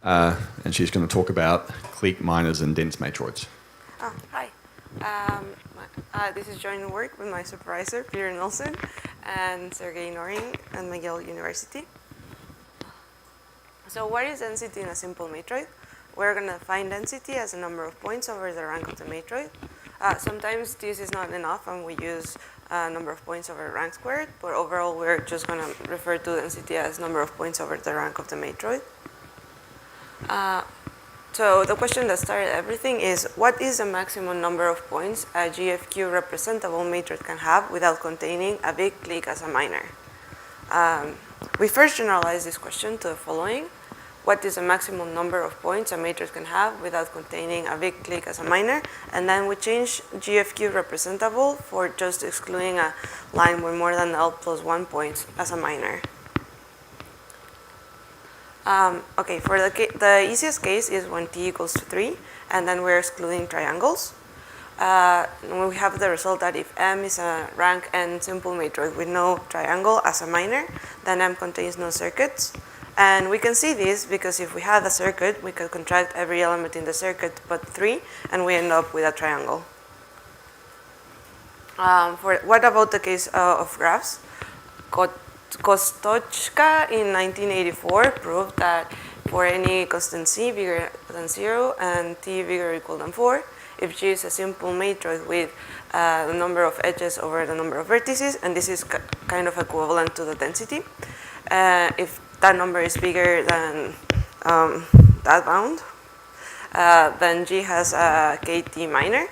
and she's going to talk about clique minors and dense matroids. Hi. This is joint work with my supervisor, Peter Nelson, and Sergey Norin at McGill University. So what is density in a simple matroid? We're going to find density as a number of points over the rank of the matroid. Sometimes this is not enough and we use number of points over rank squared, but overall we're just going to refer to density as number of points over the rank of the matroid. So the question that started everything is, what is the maximum number of points a GFQ representable matrix can have without containing a big clique as a minor? We first generalized this question to the following. What is the maximum number of points a matrix can have without containing a big clique as a minor? And then we changed GFQ representable for just excluding a line with more than L plus 1 points as a minor. Okay, for the easiest case is when t equals to 3, and then we're excluding triangles. We have the result that if M is a rank n simple matrix with no triangle as a minor, then M contains no circuits. And we can see this because if we had a circuit, we could contract every element in the circuit but 3, and we end up with a triangle. What about the case of graphs? Kostochka in 1984 proved that for any constant c bigger than 0 and t bigger or equal than 4, if G is a simple matrix with the number of edges over the number of vertices, and this is kind of equivalent to the density, if that number is bigger than that bound, then G has a KT minor.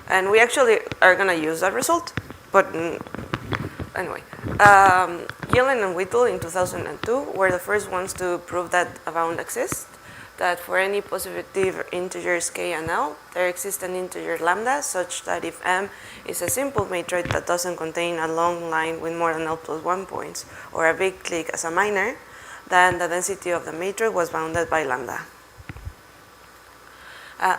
And we actually are going to use that result, but anyway. Gillen and Whittle in 2002 were the first ones to prove that a bound exists, that for any positive integers k and l, there exists an integer lambda such that if M is a simple matrix that doesn't contain a long line with more than L plus 1 points or a big clique as a minor, then the density of the matrix was bounded by lambda.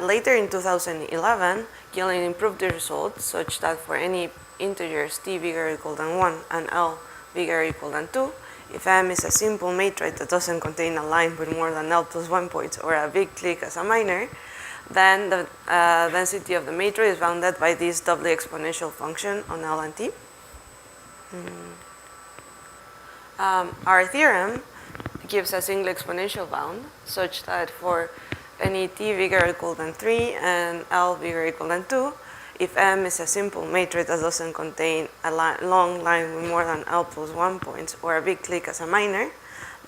Later in 2011, Gillen improved the result such that for any integers t bigger or equal than 1 and L bigger or equal than 2, if M is a simple matrix that doesn't contain a line with more than L plus 1 points or a big clique as a minor, then the density of the matrix is bounded by this doubly exponential function on L and T. Our theorem gives a single exponential bound such that for any t bigger or equal than 3 and L bigger or equal than 2, if M is a simple matrix that doesn't contain a long line with more than L plus 1 points or a big clique as a minor,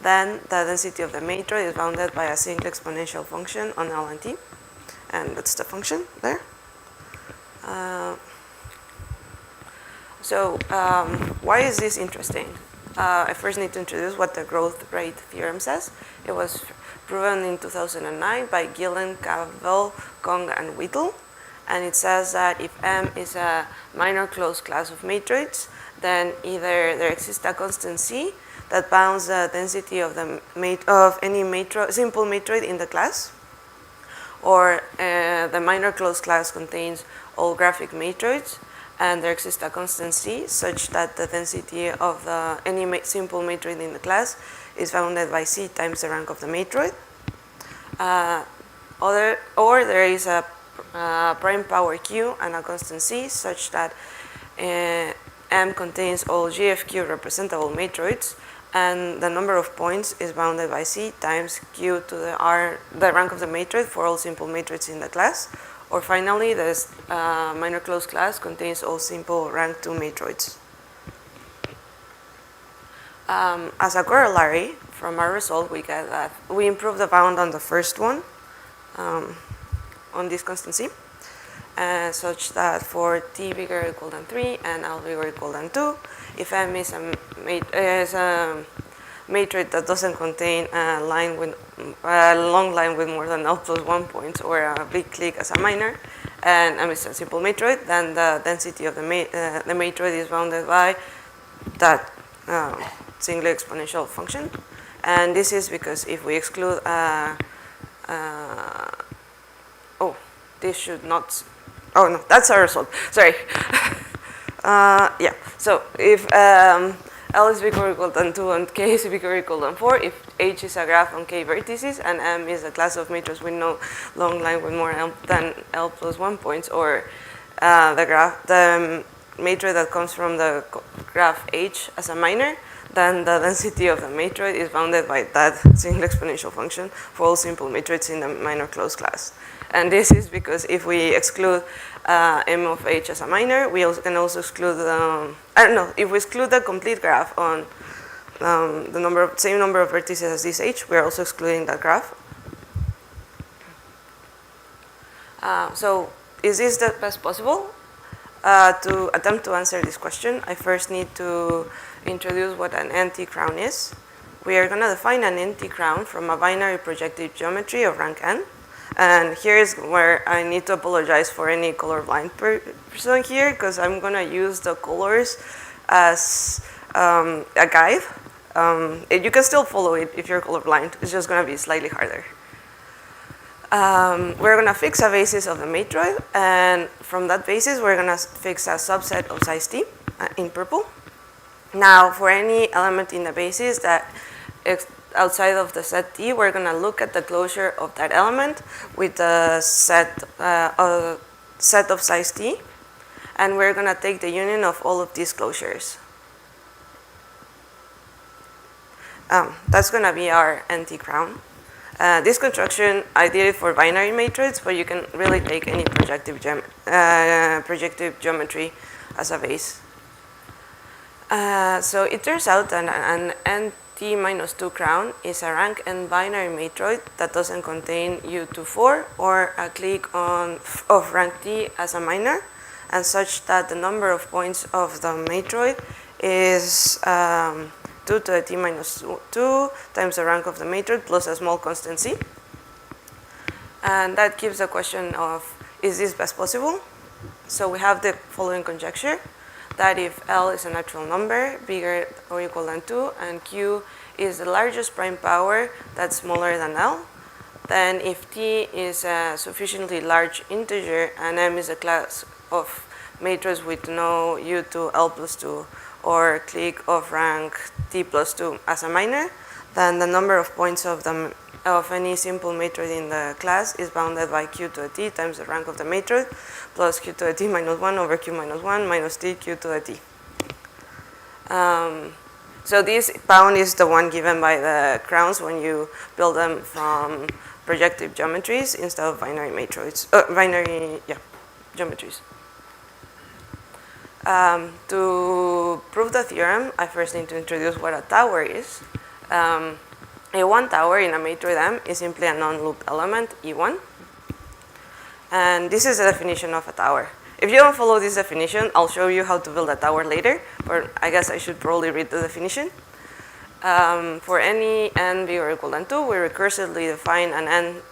then the density of the matrix is bounded by a single exponential function on L and T. And that's the function there. Why is this interesting? I first need to introduce what the growth rate theorem says. It was proven in 2009 by Gillen, Cavell, Kong, and Whittle. And it says that if M is a minor closed class of matrices, then either there exists a constant C that bounds the density of any simple matrix in the class, or the minor closed class contains all graphic matrices, and there exists a constant C such that the density of any simple matrix in the class is bounded by C times the rank of the matrix. Or there is a prime power q and a constant c such that M contains all GFQ representable matrices and the number of points is bounded by c times q to the rank of the matrix for all simple matrices in the class. Or finally, this minor closed class contains all simple rank 2 matrices. As a corollary from our result, we get that we improve the bound on the first one, on this constant c, such that for t bigger or equal than 3 and L bigger or equal than 2, if M is a matrix that doesn't contain a long line with more than L plus 1 points or a big clique as a minor, and M is a simple matrix, then the density of the matrix is bounded by that single exponential function. And this is because if we exclude this should not. Oh no, that's our result. Sorry. Yeah. So if L is bigger or equal than 2 and K is bigger or equal than 4 if H is a graph on K vertices and M is a class of matrix with no long line with more L than L plus 1 points, or the matrix that comes from the graph H as a minor, then the density of the matrix is bounded by that single exponential function for all simple matrices in the minor closed class. And this is because if we exclude M of H as a minor, we also can also exclude if we exclude the complete graph on the same number of vertices as this H, we're also excluding that graph. So is this the best possible? To attempt to answer this question, I first need to introduce what an n-T-crown is. We are going to define an n-T-crown from a binary projective geometry of rank n. And here's where I need to apologize for any colorblind person here, because I'm going to use the colors as a guide. You can still follow it if you're colorblind. It's just going to be slightly harder. We're going to fix a basis of the matroid, and from that basis, we're going to fix a subset of size t in purple. Now, for any element in the basis that outside of the set T, we're going to look at the closure of that element with the set of size T, and we're going to take the union of all of these closures. That's going to be our n-T-crown. This construction, I did it for binary matrix, but you can really take any projective geometry as a base. So it turns out that an n-T minus 2 crown is a rank n binary matroid that doesn't contain U24 or a clique of rank T as a minor, and such that the number of points of the matroid is 2 to the T minus 2 times the rank of the matroid plus a small constant C. And that gives the question of, is this best possible? So we have the following conjecture, that if L is a natural number bigger or equal than 2 and Q is the largest prime power that's smaller than L, then if T is a sufficiently large integer and M is a class of matrix with no U to L plus 2 or clique of rank T plus 2 as a minor, then the number of points of any simple matrix in the class is bounded by Q to the T times the rank of the matrix plus Q to the T minus 1 over Q minus 1 minus T Q to the T. So this bound is the one given by the crowns when you build them from projective geometries instead of binary matroids, geometries. To prove the theorem, I first need to introduce what a tower is. A one tower in a matroid M is simply a non-loop element, E1. And this is the definition of a tower. If you don't follow this definition, I'll show you how to build a tower later, but I guess I should probably read the definition. For any n bigger or equal than 2, we recursively define an n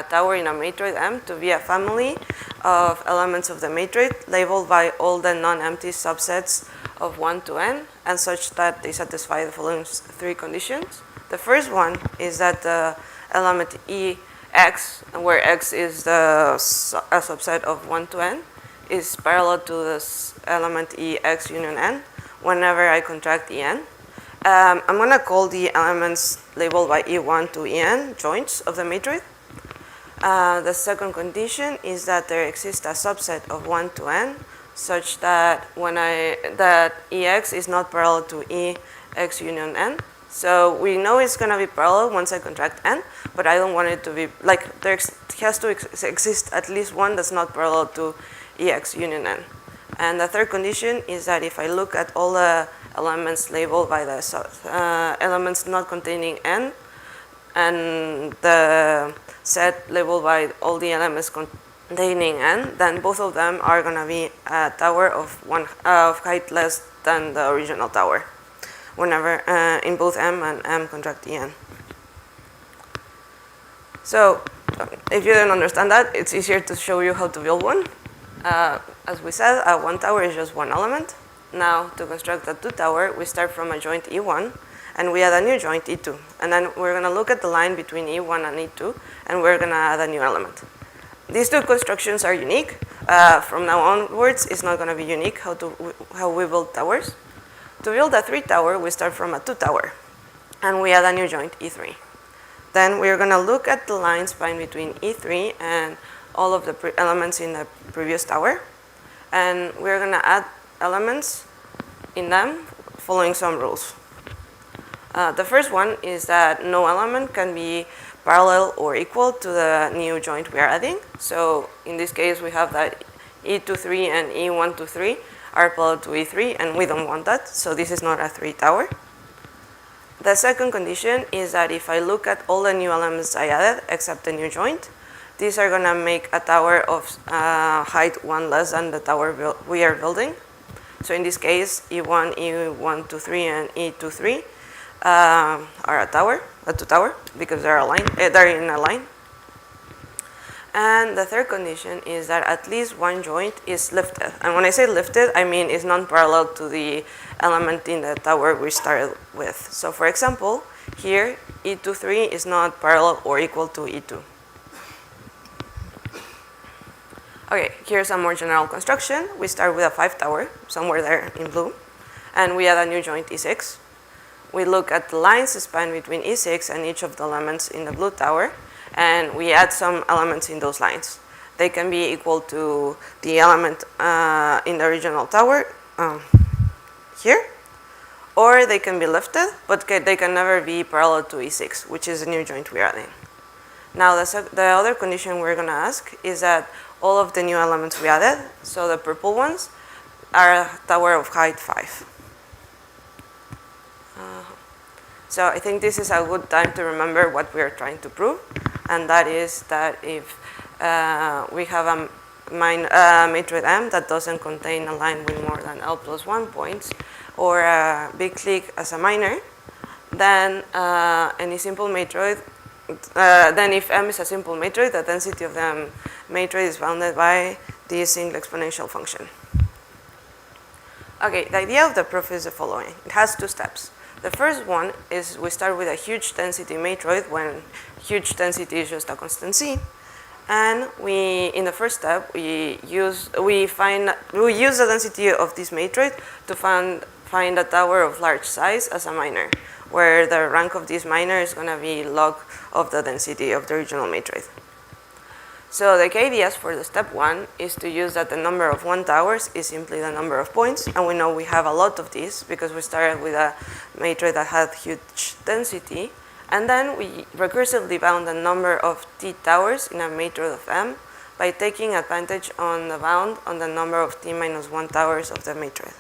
tower in a matroid M to be a family of elements of the matroid labeled by all the non-empty subsets of 1 to n, and such that they satisfy the following 3 conditions. The first one is that the element Ex, where X is a subset of 1 to n, is parallel to this element Ex union n whenever I contract En. I'm going to call the elements labeled by E1 to En joints of the matroid. The second condition is that there exists a subset of 1 to n such that that Ex is not parallel to Ex union n. So we know it's going to be parallel once I contract n, but I don't want it to be, like, there has to exist at least one that's not parallel to Ex union n. And the third condition is that if I look at all the elements labeled by the elements not containing n, and the set labeled by all the elements containing n, then both of them are going to be a tower of height less than the original tower whenever in both M and M contract En. So if you don't understand that, it's easier to show you how to build one. As we said, one tower is just one element. Now, to construct a 2 tower, we start from a joint E1, and we add a new joint E2. And then we're going to look at the line between E1 and E2, and we're going to add a new element. These 2 constructions are unique. From now onwards, it's not going to be unique how we build towers. To build a 3 tower, we start from a 2 tower, and we add a new joint, E3. Then we're going to look at the line span between E3 and all of the elements in the previous tower, and we're going to add elements in them following some rules. The first one is that no element can be parallel or equal to the new joint we are adding. So in this case, we have that E23 and E123 are parallel to E3, and we don't want that, so this is not a 3 tower. The second condition is that if I look at all the new elements I added, except the new joint, these are going to make a tower of height 1 less than the tower we are building. So in this case, E1, E123, and E23 are a 2 tower, because they're in a line. And the third condition is that at least one joint is lifted. And when I say lifted, I mean it's non-parallel to the element in the tower we started with. So for example, here, E23 is not parallel or equal to E2. Okay, here's a more general construction. We start with a 5 tower, somewhere there in blue, and we add a new joint, E6. We look at the lines span between E6 and each of the elements in the blue tower, and we add some elements in those lines. They can be equal to the element in the original tower here, or they can be lifted, but they can never be parallel to E6, which is the new joint we're adding. Now the other condition we're going to ask is that all of the new elements we added, so the purple ones, are a tower of height 5. So I think this is a good time to remember what we are trying to prove, and that is that if we have a matroid M that doesn't contain a line with more than L plus 1 points, or a big clique as a minor, then any simple matroid, then if M is a simple matroid, the density of the matroid is bounded by this single exponential function. Okay, the idea of the proof is the following. It has 2 steps. The first one is we start with a huge density matroid when huge density is just a constant C. And in the first step, we use the density of this matroid to find a tower of large size as a minor, where the rank of this minor is going to be log of the density of the original matroid. So the KDS for the step 1 is to use that the number of 1 towers is simply the number of points, and we know we have a lot of these because we started with a matroid that had huge density, and then we recursively bound the number of T towers in a matroid of M by taking advantage on the bound on the number of T minus 1 towers of the matroid.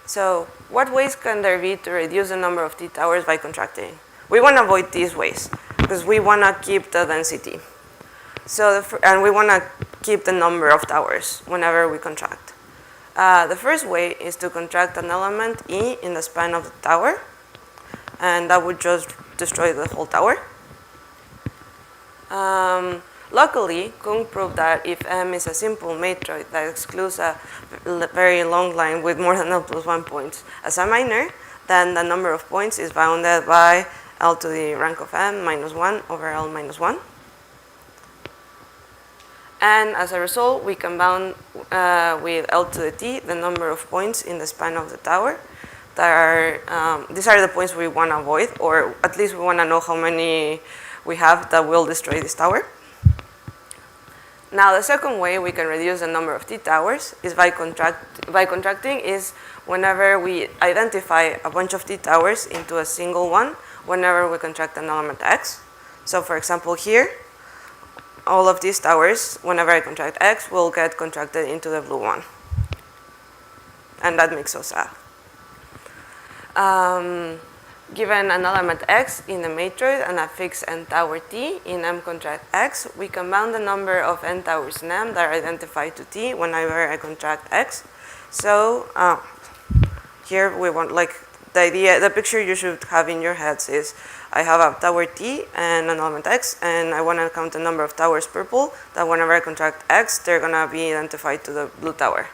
So what ways can there be to reduce the number of T towers by contracting? We want to avoid these ways, because we want to keep the density. And we want to keep the number of towers whenever we contract. The first way is to contract an element E in the span of the tower, and that would just destroy the whole tower. Luckily, Kung proved that if M is a simple matroid that excludes a very long line with more than L plus 1 points as a minor, then the number of points is bounded by L to the rank of M minus 1 over L minus 1. And as a result, we can bound with L to the T the number of points in the span of the tower. These are the points we want to avoid, or at least we want to know how many we have that will destroy this tower. Now the second way we can reduce the number of T towers is by contracting is whenever we identify a bunch of T towers into a single one whenever we contract an element X. So for example here, all of these towers, whenever I contract X, will get contracted into the blue one. And that makes us sad. Given an element X in the matroid and a fixed n tower T in M contract X, we can bound the number of n towers in M that are identified to T whenever I contract X. So here we want, like, the picture you should have in your heads is I have a tower T and an element X, and I want to count the number of towers purple that whenever I contract X, they're going to be identified to the blue tower.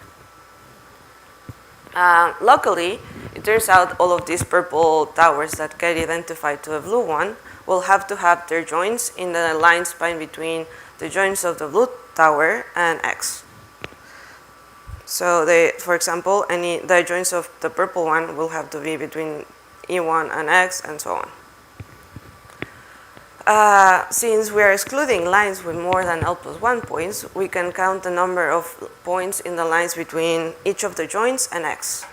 Luckily, it turns out all of these purple towers that get identified to the blue one will have to have their joints in the line span between the joints of the blue tower and X. So for example, the joints of the purple one will have to be between E1 and X, and so on. Since we are excluding lines with more than L+1 points, we can count the number of points in the lines between each of the joints and X.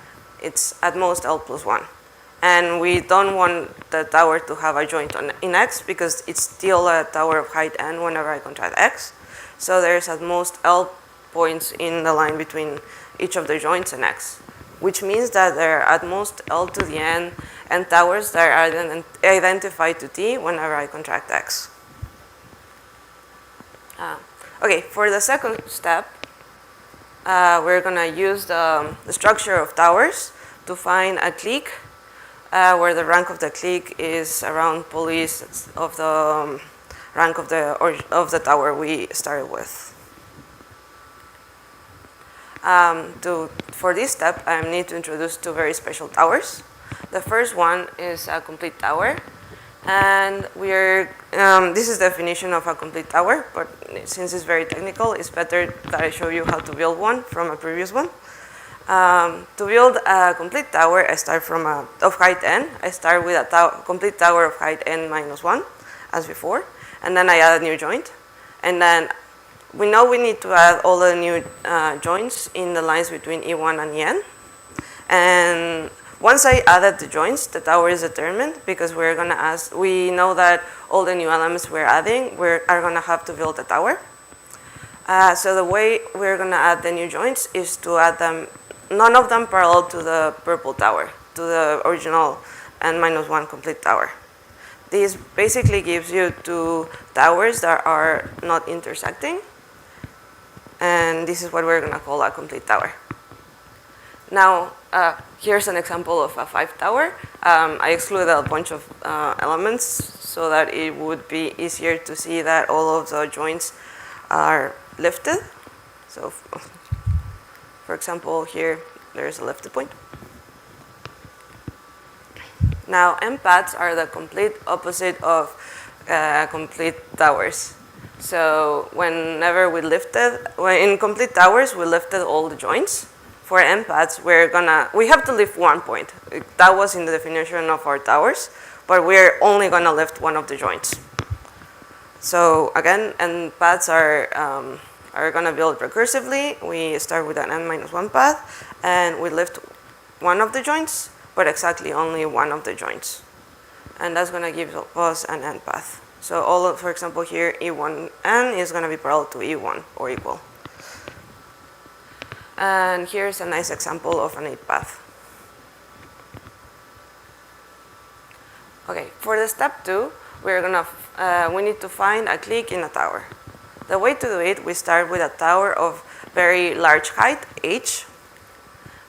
It's at most L+1. And we don't want the tower to have a joint in X because it's still a tower of height n whenever I contract X. So there's at most L points in the line between each of the joints and X, which means that there are at most L to the n and towers that are identified to T whenever I contract X. Okay, for the second step, we're going to use the structure of towers to find a clique where the rank of the clique is around police of the rank of the tower we started with. For this step, I need to introduce two very special towers. The first one is a complete tower, and this is the definition of a complete tower, but since it's very technical, it's better that I show you how to build one from a previous one. To build a complete tower, I start of height n. I start with a complete tower of height n-1, as before, and then I add a new joint, and then we know we need to add all the new joints in the lines between E1 and En. And once I added the joints, the tower is determined because we know that all the new elements we're adding are going to have to build a tower. So the way we're going to add the new joints is to add them, none of them parallel to the purple tower, to the original n-1 complete tower. This basically gives you two towers that are not intersecting. And this is what we're going to call a complete tower. Now, here's an example of a 5 tower. I excluded a bunch of elements so that it would be easier to see that all of the joints are lifted. So, for example, here, there's a lifted point. Now, M paths are the complete opposite of complete towers. So whenever in complete towers, we lifted all the joints. For M paths, we have to lift one point. That was in the definition of our towers, but we're only gonna lift one of the joints. So again, M paths are gonna build recursively. We start with an n-1 path, and we lift one of the joints, but exactly only one of the joints. And that's gonna give us an n path. So for example, here, E1n is going to be parallel to E1 or equal. And here's a nice example of an 8 path. Okay, for the step 2, we need to find a clique in a tower. The way to do it, we start with a tower of very large height, h,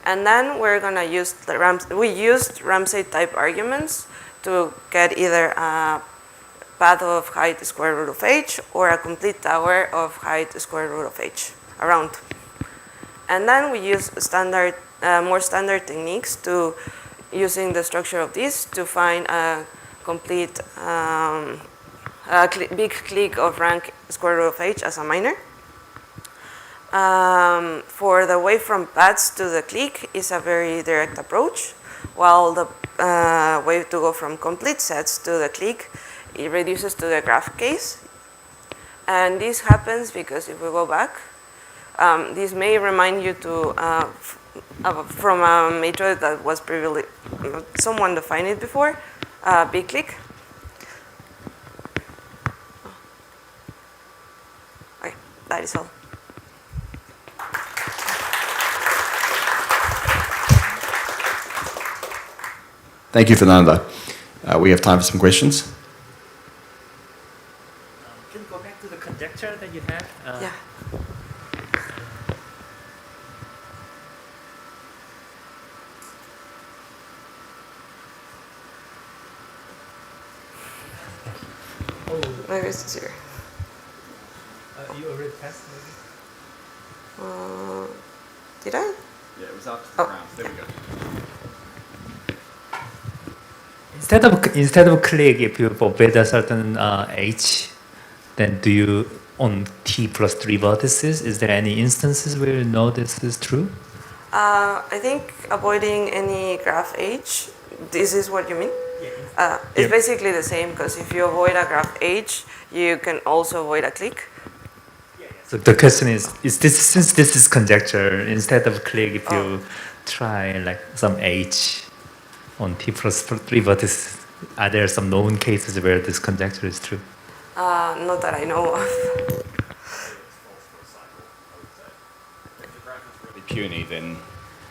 and then we're going to use we used Ramsey type arguments to get either a path of height square root of h or a complete tower of height square root of h around. And then we use more standard techniques to using the structure of this to find a complete big clique of rank square root of h as a minor. For the way from paths to the clique is a very direct approach, while the way to go from complete sets to the clique, it reduces to the graph case. And this happens because if we go back, this may remind you from a matrix that was previously, someone defined it before, big clique. Okay, that is all. Thank you, Fernanda. We have time for some questions. Can you go back to the conjecture that you had? Yeah. Maybe it's here. You already passed, maybe? Did I? Yeah, it was up to the ground. There we go. Instead of click, if you forbid a certain h, then do you on T plus 3 vertices? Is there any instances where you know this is true? I think avoiding any graph H, this is what you mean? It's Yeah. basically the same, because if you avoid a graph H, you can also avoid a clique. So the question is this, since this is conjecture, instead of click, if you try like some H on T plus 3 vertices, are there some known cases where this conjecture is true? Not that I know of. If the graph is really puny, then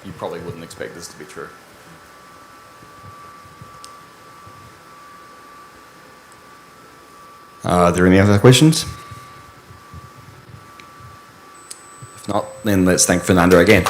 you probably wouldn't expect this to be true. Are there any other questions? If not, then let's thank Fernanda again.